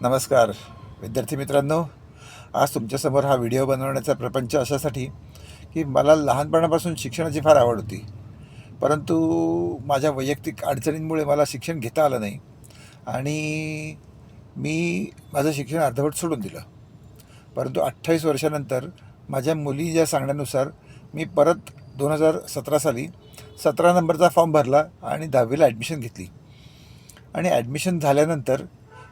नमस्कार विद्यार्थी मित्रांनो, आज तुमच्यासमोर हा व्हिडिओ बनवण्याचा प्रपंच अशासाठी की मला लहानपणापासून शिक्षणाची फार आवड होती. परंतु माझ्या वैयक्तिक अडचणींमुळे मला शिक्षण घेता आलं नाही आणि मी माझं शिक्षण अर्धवट सोडून दिलं. परंतु 28 वर्षानंतर माझ्या मुलीच्या सांगण्यानुसार मी परत 2017 साली 17 नंबरचा फॉर्म भरला आणि 10वीला ॲडमिशन घेतली. आणि ॲडमिशन झाल्यानंतर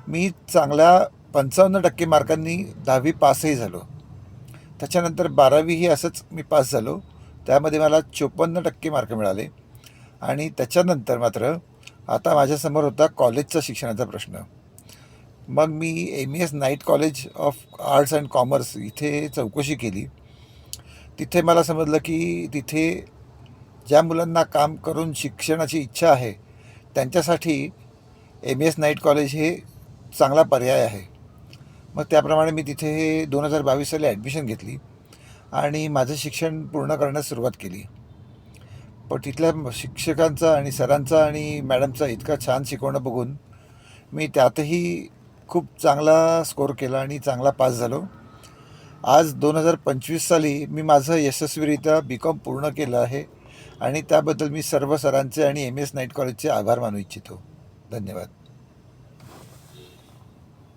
मी चांगल्या 55% मार्कांनी 10वी पासही झालो. त्याच्यानंतर 12वीही असंच मी पास झालो. त्यामध्ये मला 54% मार्क मिळाले. आणि त्याच्यानंतर मात्र आता माझ्यासमोर होता कॉलेजचा शिक्षणाचा प्रश्न. मग मी MES night college of arts and commerce इथे चौकशी केली. तिथे मला समजलं की तिथे ज्या मुलांना काम करून शिक्षणाची इच्छा आहे त्यांच्यासाठी MES नाईट कॉलेज हे चांगला पर्याय आहे. मग त्याप्रमाणे मी तिथे 2022 साली ॲडमिशन घेतली आणि माझं शिक्षण पूर्ण करण्यास सुरुवात केली. पण तिथल्या शिक्षकांचा आणि सरांचा आणि मॅडमचा इतका छान शिकवणं बघून मी त्यातही खूप चांगला स्कोर केला आणि चांगला पास झालो. आज 2025 साली मी माझं यशस्वीरित्या BCom पूर्ण केलं आहे आणि त्याबद्दल मी सर्व सरांचे आणि MES नाईट कॉलेजचे आभार मानू इच्छितो. धन्यवाद.